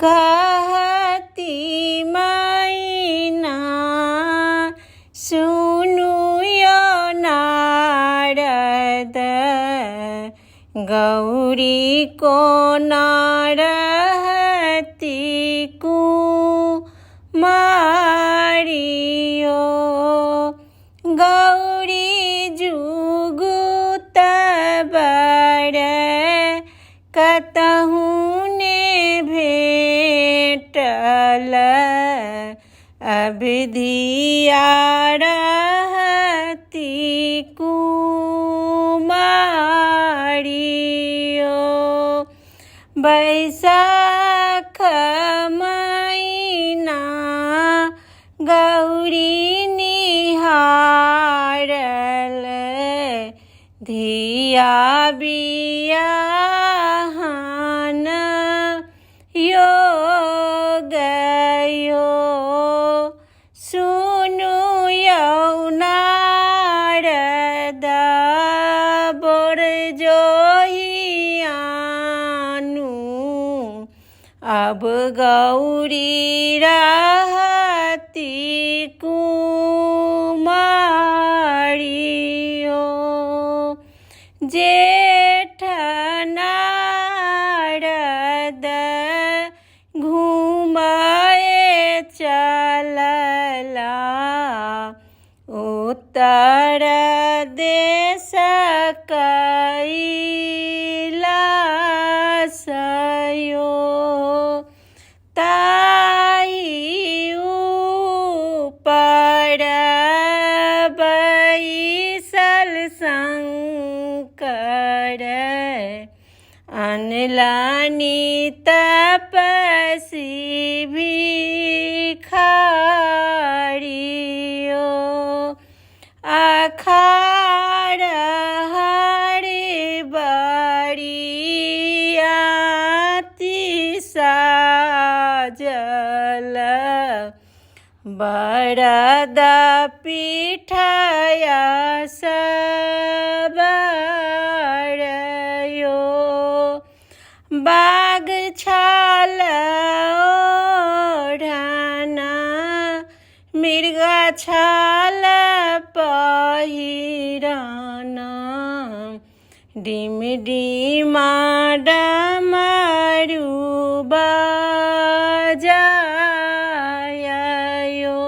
कहती मैना सुनु यो नारद गौरी को नारहती कुमारियो गौरी जुगुत बड़ कतहु ने भेटल अवधिया रहती कुमारियो बैसाख महीना गौरी निहारल धिया बियाहन यो गयो सुनु यौ नारद बोर जोहियानु अब गौरी रहती कुमारियो जेठ नारद घूमए चलला उत्तर देश कैलासयो ताई ऊपर बैसल शंकर अनलानी तपसी भिखारियो अखाड़ हरि बरियाती साजल बरद पीठया सबरयो बाग छाल ओढ़ना मृगा छाल पहिरना डिम डिमा डमरू बजायो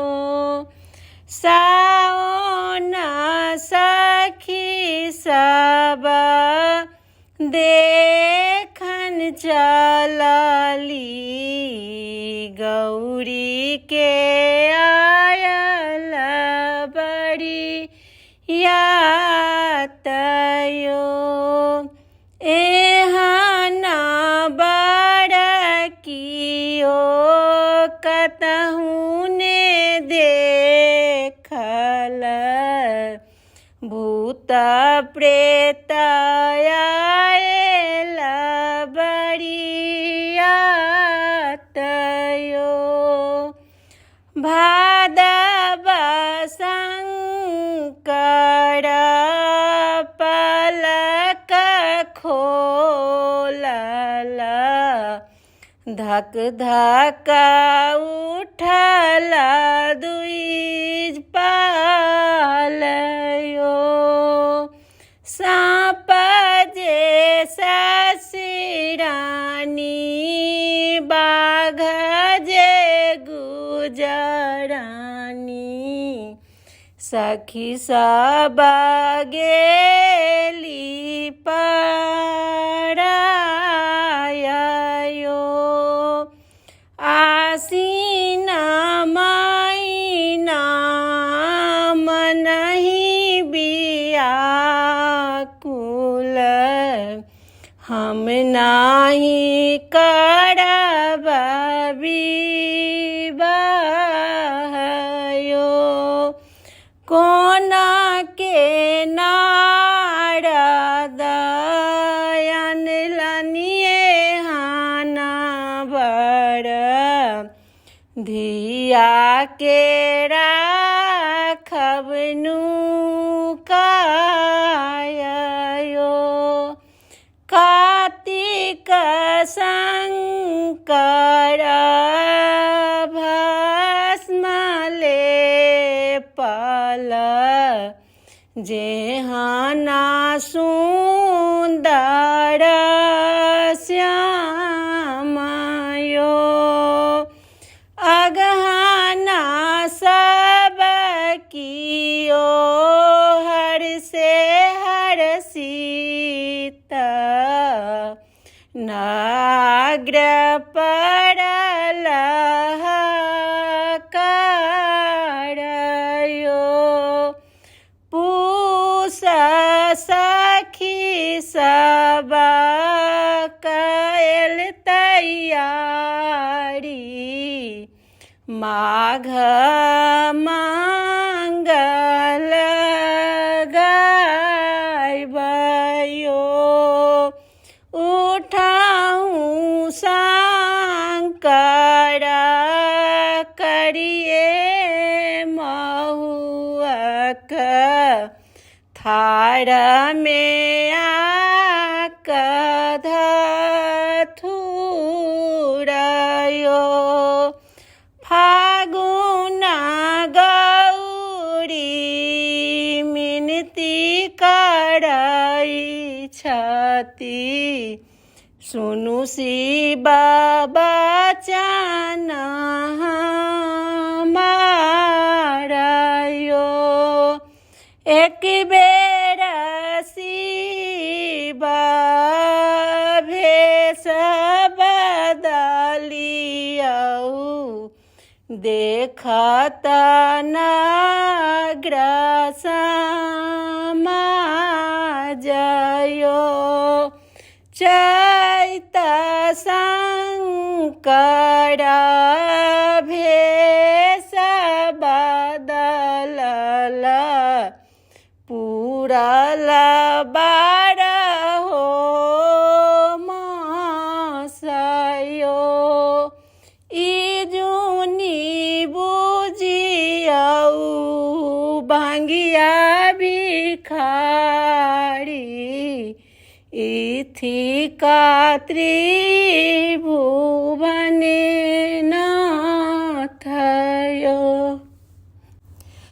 साओन सखी सब देखन चलली गौरी के आयल बरियातयो एहना बड़कियो कतहु ने देखल भूत प्रेत आयल बरियातयो भादव शंकर पलक खोलल धक धक उठल दुई पालयो साँप जे ससिरानी बाघ जे गुजरानी सखी सब गेली परायो आसीन महीना मनहि बियाकुल हम नाही करब विवाहयो कोना के नारद अनलनिए हाना बर धिया के राखब नुकायो कार्तिक शंकर जेहना सुन्दर श्याम यो अगहना सब कियो हर से हर सीता नाग्र पड़ल करयो पूसा सखी सब कैल तैयारी माघ मंगल गायबयो उठाऊं शंकर करिए महुअक थार में आक धथुरयो फागुन गौरी मिनती करई छति सुनु शिव बचन हमारयो एक बेर शिव भेष बदलियौ देखत नग्र समाजयो चैत शंकर भेष बदलल पूरल बारहो मासयो इजुनी बुझियौ भांगिया भिखारी इथि का त्रिभुवने नाथयो।